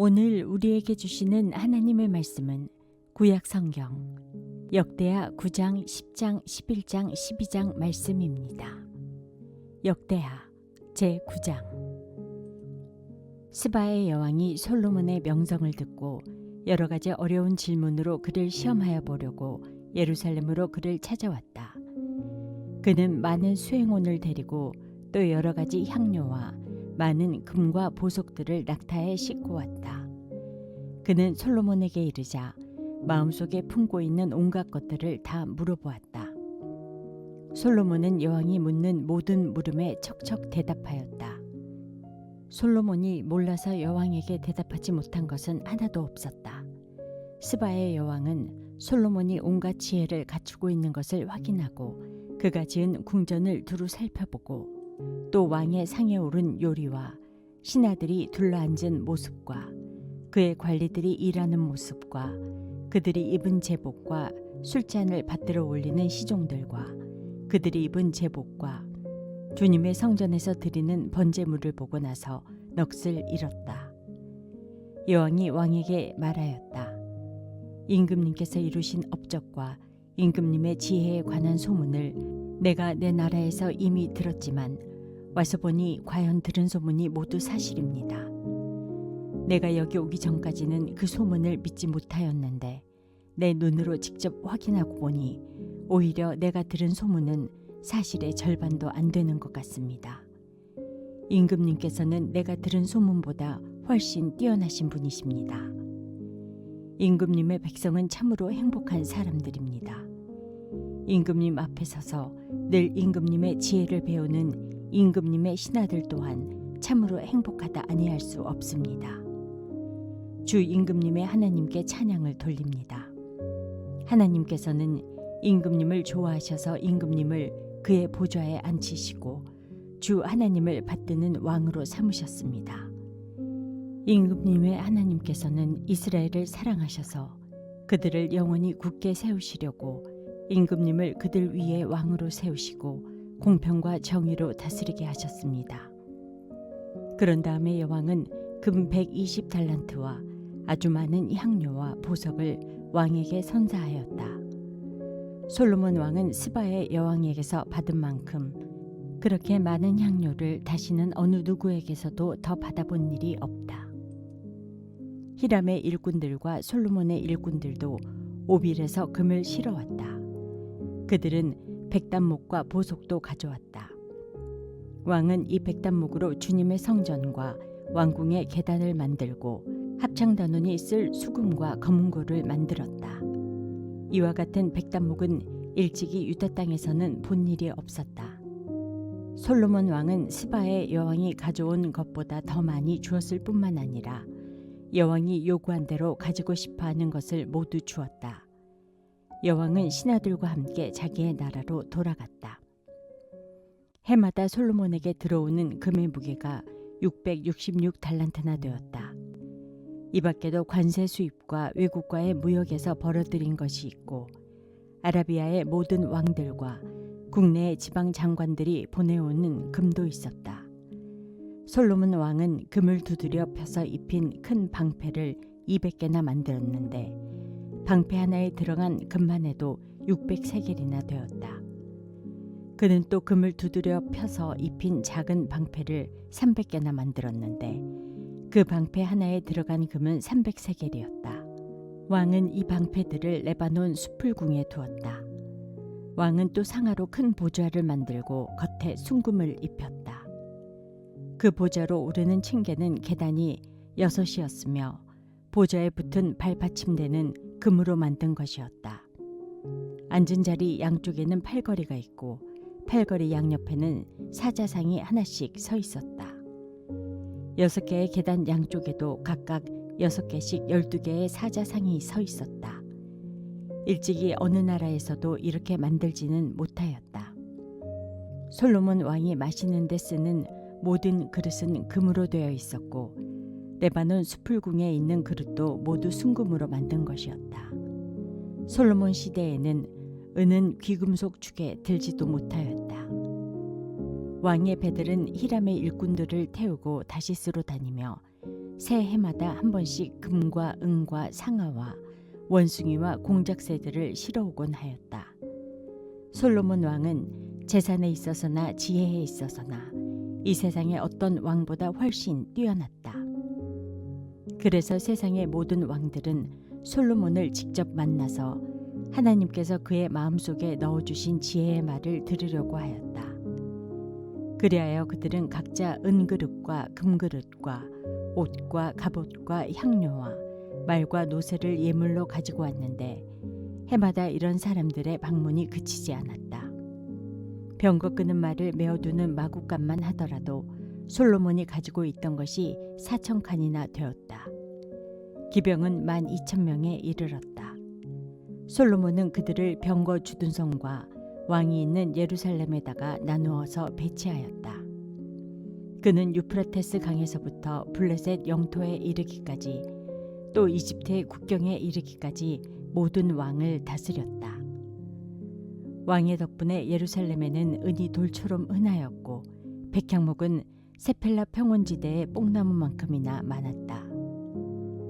오늘 우리에게 주시는 하나님의 말씀은 구약 성경 역대하 9장, 10장, 11장, 12장 말씀입니다. 역대하 제9장. 스바의 여왕이 솔로몬의 명성을 듣고 여러 가지 어려운 질문으로 그를 시험하여 보려고 예루살렘으로 그를 찾아왔다. 그는 많은 수행원을 데리고 또 여러 가지 향료와 많은 금과 보석들을 낙타에 싣고 왔다. 그는 솔로몬에게 이르자 마음속에 품고 있는 온갖 것들을 다 물어보았다. 솔로몬은 여왕이 묻는 모든 물음에 척척 대답하였다. 솔로몬이 몰라서 여왕에게 대답하지 못한 것은 하나도 없었다. 스바의 여왕은 솔로몬이 온갖 지혜를 갖추고 있는 것을 확인하고 그가 지은 궁전을 두루 살펴보고 또 왕의 상에 오른 요리와 신하들이 둘러앉은 모습과 그의 관리들이 일하는 모습과 그들이 입은 제복과 술잔을 받들어 올리는 시종들과 그들이 입은 제복과 주님의 성전에서 드리는 번제물을 보고 나서 넋을 잃었다. 여왕이 왕에게 말하였다. 임금님께서 이루신 업적과 임금님의 지혜에 관한 소문을 내가 내 나라에서 이미 들었지만 와서 보니 과연 들은 소문이 모두 사실입니다. 내가 여기 오기 전까지는 그 소문을 믿지 못하였는데 내 눈으로 직접 확인하고 보니 오히려 내가 들은 소문은 사실의 절반도 안 되는 것 같습니다. 임금님께서는 내가 들은 소문보다 훨씬 뛰어나신 분이십니다. 임금님의 백성은 참으로 행복한 사람들입니다. 임금님 앞에 서서 늘 임금님의 지혜를 배우는 임금님의 신하들 또한 참으로 행복하다 아니할 수 없습니다. 주 임금님의 하나님께 찬양을 돌립니다. 하나님께서는 임금님을 좋아하셔서 임금님을 그의 보좌에 앉히시고 주 하나님을 받드는 왕으로 삼으셨습니다. 임금님의 하나님께서는 이스라엘을 사랑하셔서 그들을 영원히 굳게 세우시려고 임금님을 그들 위에 왕으로 세우시고 공평과 정의로 다스리게 하셨습니다. 그런 다음에 여왕은 금 120달란트와 아주 많은 향료와 보석을 왕에게 선사하였다. 솔로몬 왕은 스바의 여왕에게서 받은 만큼 그렇게 많은 향료를 다시는 어느 누구에게서도 더 받아본 일이 없다. 히람의 일꾼들과 솔로몬의 일꾼들도 오빌에서 금을 실어왔다. 그들은 백단목과 보석도 가져왔다. 왕은 이 백단목으로 주님의 성전과 왕궁의 계단을 만들고 합창단원이 쓸 수금과 검은고를 만들었다. 이와 같은 백단목은 일찍이 유다 땅에서는 본 일이 없었다. 솔로몬 왕은 스바의 여왕이 가져온 것보다 더 많이 주었을 뿐만 아니라 여왕이 요구한 대로 가지고 싶어하는 것을 모두 주었다. 여왕은 신하들과 함께 자기의 나라로 돌아갔다. 해마다 솔로몬에게 들어오는 금의 무게가 666달란트나 되었다. 이 밖에도 관세 수입과 외국과의 무역에서 벌어들인 것이 있고 아라비아의 모든 왕들과 국내의 지방 장관들이 보내오는 금도 있었다. 솔로몬 왕은 금을 두드려 펴서 입힌 큰 방패를 200개나 만들었는데 방패 하나에 들어간 금만 해도 600세겔이나 되었다. 그는 또 금을 두드려 펴서 입힌 작은 방패를 300개나 만들었는데 그 방패 하나에 들어간 금은 300세겔이었다. 왕은 이 방패들을 레바논 수풀궁에 두었다. 왕은 또 상하로 큰 보좌를 만들고 겉에 순금을 입혔다. 그 보좌로 오르는 층계는 계단이 6이었으며 보좌에 붙은 발받침대는 금으로 만든 것이었다. 앉은 자리 양쪽에는 팔걸이가 있고 팔걸이 양옆에는 사자상이 하나씩 서 있었다. 6개의 계단 양쪽에도 각각 6개씩 12개의 사자상이 서 있었다. 일찍이 어느 나라에서도 이렇게 만들지는 못하였다. 솔로몬 왕이 마시는 데 쓰는 모든 그릇은 금으로 되어 있었고 레바논 수풀궁에 있는 그릇도 모두 순금으로 만든 것이었다. 솔로몬 시대에는 은은 귀금속 축에 들지도 못하였다. 왕의 배들은 히람의 일꾼들을 태우고 다시스로 다니며 새 해마다 한 번씩 금과 은과 상아와 원숭이와 공작새들을 실어오곤 하였다. 솔로몬 왕은 재산에 있어서나 지혜에 있어서나 이 세상의 어떤 왕보다 훨씬 뛰어났다. 그래서 세상의 모든 왕들은 솔로몬을 직접 만나서 하나님께서 그의 마음속에 넣어주신 지혜의 말을 들으려고 하였다. 그리하여 그들은 각자 은그릇과 금그릇과 옷과 갑옷과 향료와 말과 노새를 예물로 가지고 왔는데 해마다 이런 사람들의 방문이 그치지 않았다. 병거 끄는 말을 메어두는 마구간만 하더라도 솔로몬이 가지고 있던 것이 4,000칸이나 되었다. 기병은 12,000명에 이르렀다. 솔로몬은 그들을 병거 주둔성과 왕이 있는 예루살렘에다가 나누어서 배치하였다. 그는 유프라테스 강에서부터 블레셋 영토에 이르기까지 또 이집트의 국경에 이르기까지 모든 왕을 다스렸다. 왕의 덕분에 예루살렘에는 은이 돌처럼 흔하였고 백향목은 세펠라 평원지대의 뽕나무만큼이나 많았다.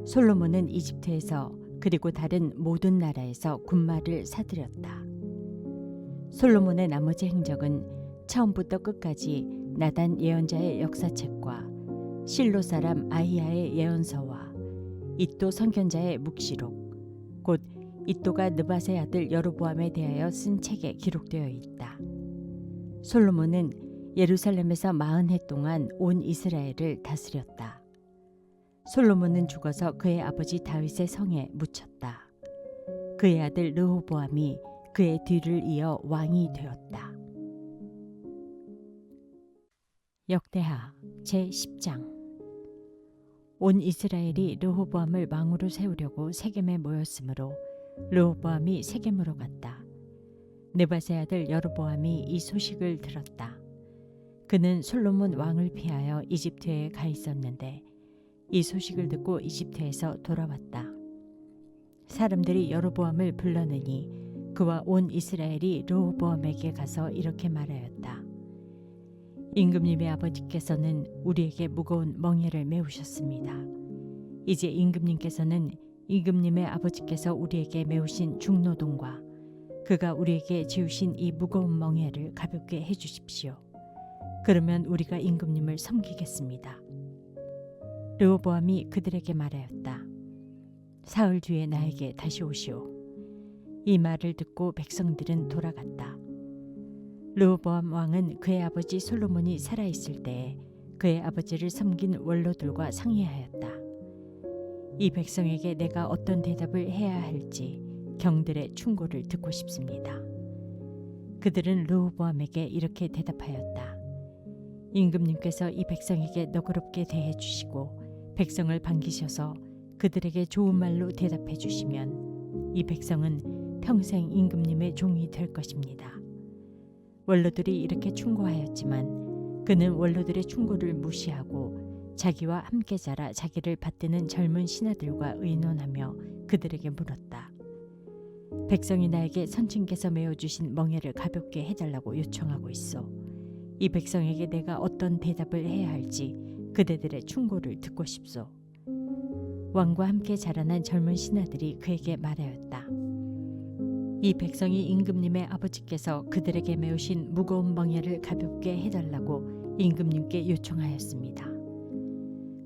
솔로몬은 이집트에서 그리고 다른 모든 나라에서 군마를 사들였다. 솔로몬의 나머지 행적은 처음부터 끝까지 나단 예언자의 역사책과 실로 사람 아히야의 예언서와 이도 선견자의 묵시록 곧 이도가 느밧의 아들 여로보암에 대하여 쓴 책에 기록되어 있다. 솔로몬은 예루살렘에서 40해 동안 온 이스라엘을 다스렸다. 솔로몬은 죽어서 그의 아버지 다윗의 성에 묻혔다. 그의 아들 르호보암이 그의 뒤를 이어 왕이 되었다. 역대하 제10장. 온 이스라엘이 르호보암을 왕으로 세우려고 세겜에 모였으므로 르호보암이 세겜으로 갔다. 느밧의 아들 여로보암이 이 소식을 들었다. 그는 솔로몬 왕을 피하여 이집트에 가 있었는데 이 소식을 듣고 이집트에서 돌아왔다. 사람들이 여로보암을 불러내니 그와 온 이스라엘이 르호보암에게 가서 이렇게 말하였다. 임금님의 아버지께서는 우리에게 무거운 멍에를 메우셨습니다. 이제 임금님께서는 임금님의 아버지께서 우리에게 메우신 중노동과 그가 우리에게 지우신 이 무거운 멍에를 가볍게 해주십시오. 그러면 우리가 임금님을 섬기겠습니다. 르호보암이 그들에게 말하였다. 사흘 뒤에 나에게 다시 오시오. 이 말을 듣고 백성들은 돌아갔다. 르호보암 왕은 그의 아버지 솔로몬이 살아있을 때에 그의 아버지를 섬긴 원로들과 상의하였다. 이 백성에게 내가 어떤 대답을 해야 할지 경들의 충고를 듣고 싶습니다. 그들은 르호보암에게 이렇게 대답하였다. 임금님께서 이 백성에게 너그럽게 대해 주시고 백성을 반기셔서 그들에게 좋은 말로 대답해 주시면 이 백성은 평생 임금님의 종이 될 것입니다. 원로들이 이렇게 충고하였지만 그는 원로들의 충고를 무시하고 자기와 함께 자라 자기를 받드는 젊은 신하들과 의논하며 그들에게 물었다. 백성이 나에게 선친께서 메어주신 멍에를 가볍게 해달라고 요청하고 있어. 이 백성에게 내가 어떤 대답을 해야 할지 그대들의 충고를 듣고 싶소. 왕과 함께 자라난 젊은 신하들이 그에게 말하였다. 이 백성이 임금님의 아버지께서 그들에게 메우신 무거운 멍에를 가볍게 해달라고 임금님께 요청하였습니다.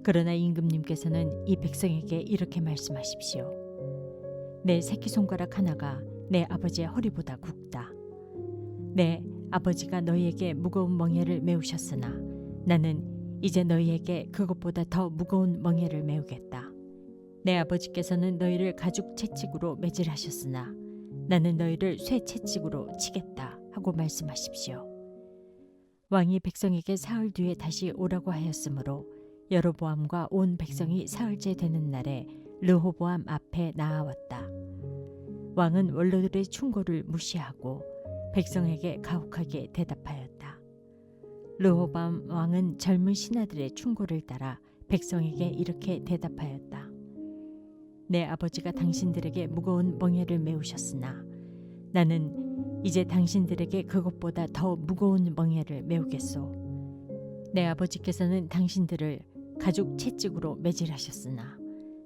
그러나 임금님께서는 이 백성에게 이렇게 말씀하십시오. 내 새끼손가락 하나가 내 아버지의 허리보다 굵다. 내 아버지가 너희에게 무거운 멍에를 메우셨으나 나는 이제 너희에게 그것보다 더 무거운 멍에를 메우겠다. 내 아버지께서는 너희를 가죽 채찍으로 매질하셨으나 나는 너희를 쇠 채찍으로 치겠다 하고 말씀하십시오. 왕이 백성에게 사흘 뒤에 다시 오라고 하였으므로 여로보암과 온 백성이 사흘째 되는 날에 르호보암 앞에 나아왔다. 왕은 원로들의 충고를 무시하고 백성에게 가혹하게 대답하였다. 르호보암 왕은 젊은 신하들의 충고를 따라 백성에게 이렇게 대답하였다. 내 아버지가 당신들에게 무거운 멍에를 메우셨으나 나는 이제 당신들에게 그것보다 더 무거운 멍에를 메우겠소. 내 아버지께서는 당신들을 가죽 채찍으로 매질하셨으나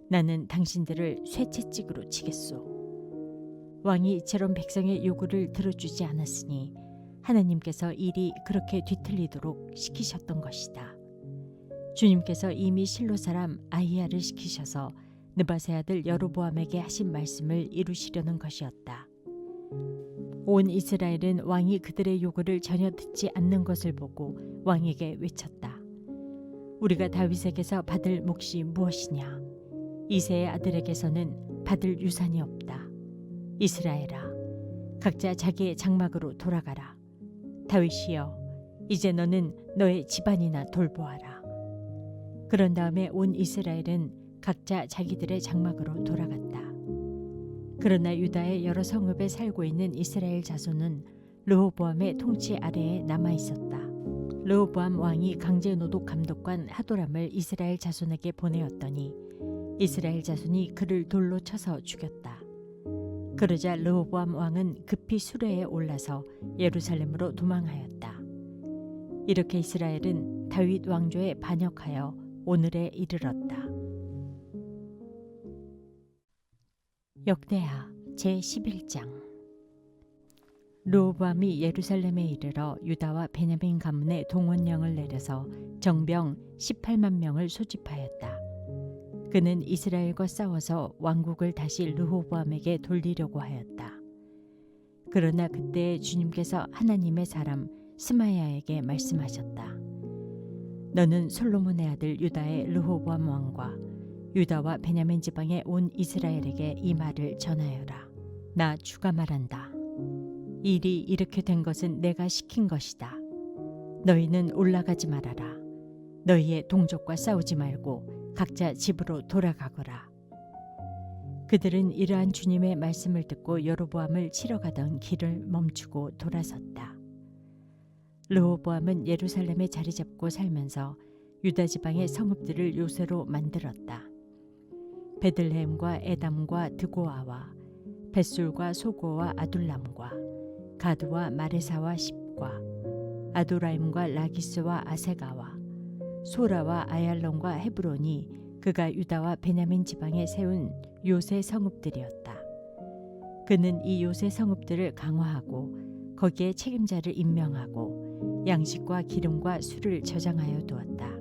나는 당신들을 쇠채찍으로 치겠소. 왕이 이처럼 백성의 요구를 들어주지 않았으니 하나님께서 일이 그렇게 뒤틀리도록 시키셨던 것이다. 주님께서 이미 실로 사람 아히야를 시키셔서 느바세 아들 여로보암에게 하신 말씀을 이루시려는 것이었다. 온 이스라엘은 왕이 그들의 요구를 전혀 듣지 않는 것을 보고 왕에게 외쳤다. 우리가 다윗에게서 받을 몫이 무엇이냐? 이새의 아들에게서는 받을 유산이 없다. 이스라엘아, 각자 자기의 장막으로 돌아가라. 다윗이여, 이제 너는 너의 집안이나 돌보아라. 그런 다음에 온 이스라엘은 각자 자기들의 장막으로 돌아갔다. 그러나 유다의 여러 성읍에 살고 있는 이스라엘 자손은 르호보암의 통치 아래에 남아 있었다. 르호보암 왕이 강제 노독 감독관 하도람을 이스라엘 자손에게 보내었더니 이스라엘 자손이 그를 돌로 쳐서 죽였다. 그러자 르호보암 왕은 급히 수레에 올라서 예루살렘으로 도망하였다. 이렇게 이스라엘은 다윗 왕조에 반역하여 오늘에 이르렀다. 역대하 제11장. 르호보암이 예루살렘에 이르러 유다와 베냐민 가문에 동원령을 내려서 정병 18만 명을 소집하였다. 그는 이스라엘과 싸워서 왕국을 다시 르호보암에게 돌리려고 하였다. 그러나 그때 주님께서 하나님의 사람 스마야에게 말씀하셨다. 너는 솔로몬의 아들 유다의 르호보암 왕과 유다와 베냐민 지방의 온 이스라엘에게 이 말을 전하여라. 나 주가 말한다. 일이 이렇게 된 것은 내가 시킨 것이다. 너희는 올라가지 말아라. 너희의 동족과 싸우지 말고 각자 집으로 돌아가거라. 그들은 이러한 주님의 말씀을 듣고 여로보암을 치러 가던 길을 멈추고 돌아섰다. 르호보암은 예루살렘에 자리 잡고 살면서 유다 지방의 성읍들을 요새로 만들었다. 베들레헴과 에담과 드고아와 벳술과 소고와 아둘람과 가드와 마레사와 십과 아도라임과 라기스와 아세가와 소라와 아얄론과 헤브론이 그가 유다와 베냐민 지방에 세운 요새 성읍들이었다. 그는 이 요새 성읍들을 강화하고 거기에 책임자를 임명하고 양식과 기름과 술을 저장하여 두었다.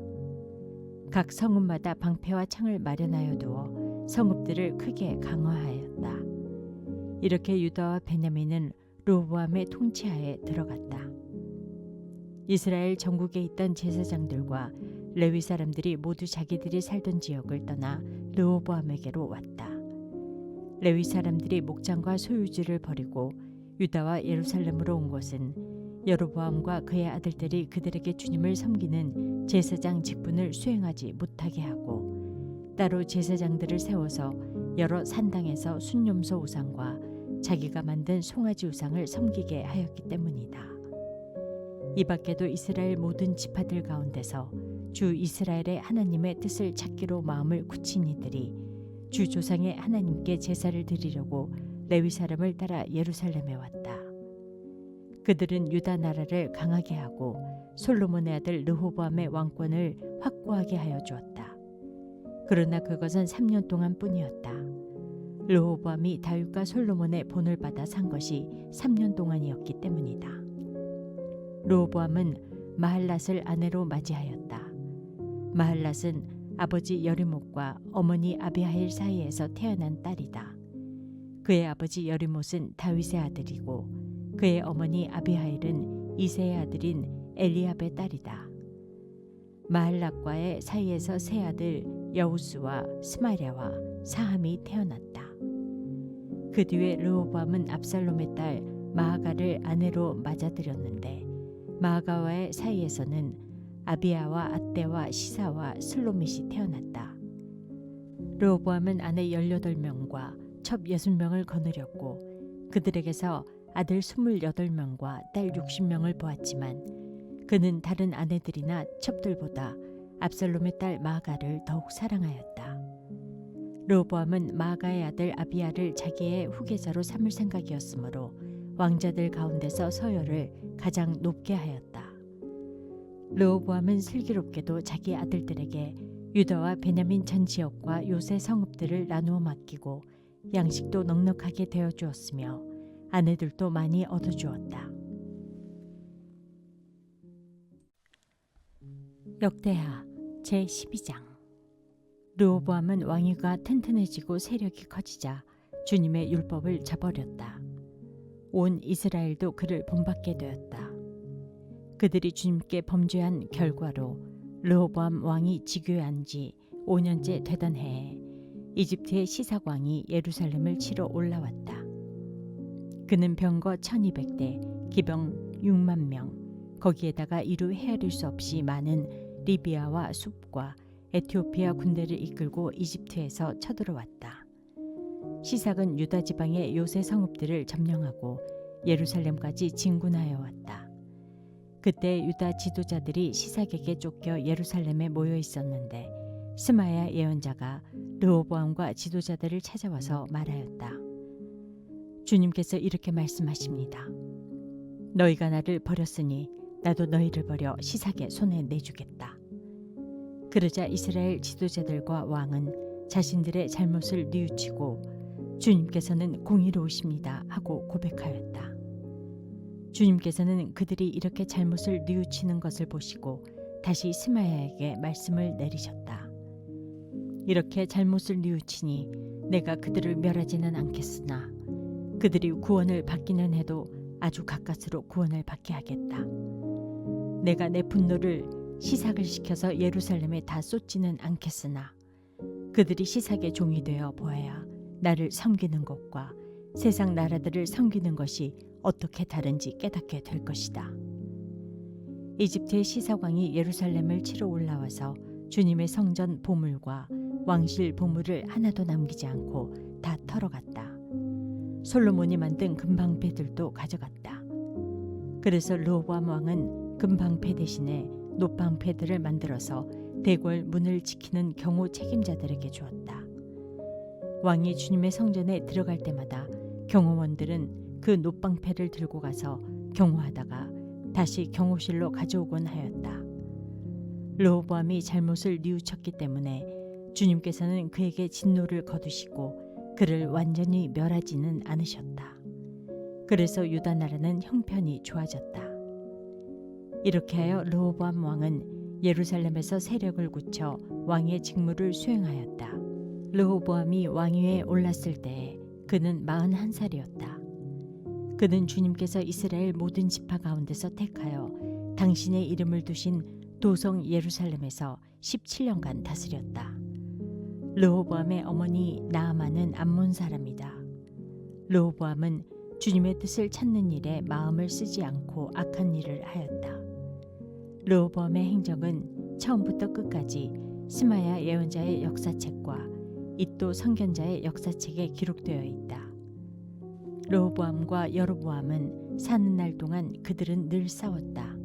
각 성읍마다 방패와 창을 마련하여 두어 성읍들을 크게 강화하였다. 이렇게 유다와 베냐민은 르호보암의 통치하에 들어갔다. 이스라엘 전국에 있던 제사장들과 레위 사람들이 모두 자기들이 살던 지역을 떠나 르호보암에게로 왔다. 레위 사람들이 목장과 소유지를 버리고 유다와 예루살렘으로 온 것은 여로보암과 그의 아들들이 그들에게 주님을 섬기는 제사장 직분을 수행하지 못하게 하고 따로 제사장들을 세워서 여러 산당에서 순념소 우상과 자기가 만든 송아지 우상을 섬기게 하였기 때문이다. 이 밖에도 이스라엘 모든 지파들 가운데서 주 이스라엘의 하나님의 뜻을 찾기로 마음을 굳힌 이들이 주 조상의 하나님께 제사를 드리려고 레위 사람을 따라 예루살렘에 왔다. 그들은 유다 나라를 강하게 하고 솔로몬의 아들 르호보암의 왕권을 확고하게 하여 주었다. 그러나 그것은 3년 동안 뿐이었다. 르호보암이 다윗과 솔로몬의 본을 받아 산 것이 3년 동안이었기 때문이다. 르호보암은 마할랏을 아내로 맞이하였다. 마할랏은 아버지 여리못과 어머니 아비하일 사이에서 태어난 딸이다. 그의 아버지 여리못은 다윗의 아들이고 그의 어머니 아비하일은 이새의 아들인 엘리압의 딸이다. 마할랏과의 사이에서 세 아들 여우스와 스마랴와 사함이 태어났다. 그 뒤에 르호보암은 압살롬의 딸 마아가를 아내로 맞아들였는데 마아가와의 사이에서는 아비야와 아떼와 시사와 슬로밋이 태어났다. 르호보암은 아내 18명과 첩 60명을 거느렸고 그들에게서 아들 28명과 딸 60명을 보았지만 그는 다른 아내들이나 첩들보다 압살롬의 딸 마아가를 더욱 사랑하였다. 르호보암은 마아가의 아들 아비야를 자기의 후계자로 삼을 생각이었으므로 왕자들 가운데서 서열을 가장 높게 하였다. 르호보암은 슬기롭게도 자기 아들들에게 유다와 베냐민 전 지역과 요새 성읍들을 나누어 맡기고 양식도 넉넉하게 되어 주었으며 아내들도 많이 얻어 주었다. 역대하 제12장. 르호보암은 왕위가 튼튼해지고 세력이 커지자 주님의 율법을 저버렸다. 온 이스라엘도 그를 본받게 되었다. 그들이 주님께 범죄한 결과로 르호보암 왕이 즉위한 지 5년째 되던 해에 이집트의 시삭 왕이 예루살렘을 치러 올라왔다. 그는 병거 1200대, 기병 6만 명, 거기에다가 이루 헤아릴 수 없이 많은 리비아와 숲과 에티오피아 군대를 이끌고 이집트에서 쳐들어왔다. 시삭은 유다 지방의 요새 성읍들을 점령하고 예루살렘까지 진군하여 왔다. 그때 유다 지도자들이 시삭에게 쫓겨 예루살렘에 모여 있었는데 스마야 예언자가 르호보암과 지도자들을 찾아와서 말하였다. 주님께서 이렇게 말씀하십니다. 너희가 나를 버렸으니 나도 너희를 버려 시삭의 손에 내주겠다. 그러자 이스라엘 지도자들과 왕은 자신들의 잘못을 뉘우치고 주님께서는 공의로우십니다 하고 고백하였다. 주님께서는 그들이 이렇게 잘못을 뉘우치는 것을 보시고 다시 스마야에게 말씀을 내리셨다. 이렇게 잘못을 뉘우치니 내가 그들을 멸하지는 않겠으나 그들이 구원을 받기는 해도 아주 가까스로 구원을 받게 하겠다. 내가 내 분노를 시삭을 시켜서 예루살렘에 다 쏟지는 않겠으나 그들이 시삭의 종이 되어 보아야 나를 섬기는 것과 세상 나라들을 섬기는 것이 어떻게 다른지 깨닫게 될 것이다. 이집트의 시삭왕이 예루살렘을 치러 올라와서 주님의 성전 보물과 왕실 보물을 하나도 남기지 않고 다 털어갔다. 솔로몬이 만든 금방패들도 가져갔다. 그래서 르호보암 왕은 금방패 대신에 놋방패들을 만들어서 대궐 문을 지키는 경호 책임자들에게 주었다. 왕이 주님의 성전에 들어갈 때마다 경호원들은 그 놋방패를 들고 가서 경호하다가 다시 경호실로 가져오곤 하였다. 르호보암이 잘못을 뉘우쳤기 때문에 주님께서는 그에게 진노를 거두시고 그를 완전히 멸하지는 않으셨다. 그래서 유다 나라는 형편이 좋아졌다. 이렇게 하여 르호보암 왕은 예루살렘에서 세력을 굳혀 왕의 직무를 수행하였다. 르호보암이 왕위에 올랐을 때에 그는 41살이었다. 그는 주님께서 이스라엘 모든 지파 가운데서 택하여 당신의 이름을 두신 도성 예루살렘에서 17년간 다스렸다. 르호보암의 어머니 나아만은 암몬 사람이다. 르호보암은 주님의 뜻을 찾는 일에 마음을 쓰지 않고 악한 일을 하였다. 르호보암의 행적은 처음부터 끝까지 스마야 예언자의 역사책과 이도 선견자의 역사책에 기록되어 있다. 르호보암과 여로보암은 사는 날 동안 그들은 늘 싸웠다.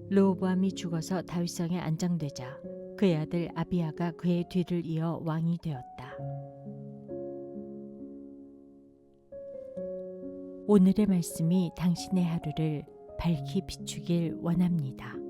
르호보암이 죽어서 다윗성에 안장되자 그의 아들 아비야가 그의 뒤를 이어 왕이 되었다. 오늘의 말씀이 당신의 하루를 밝히 비추길 원합니다.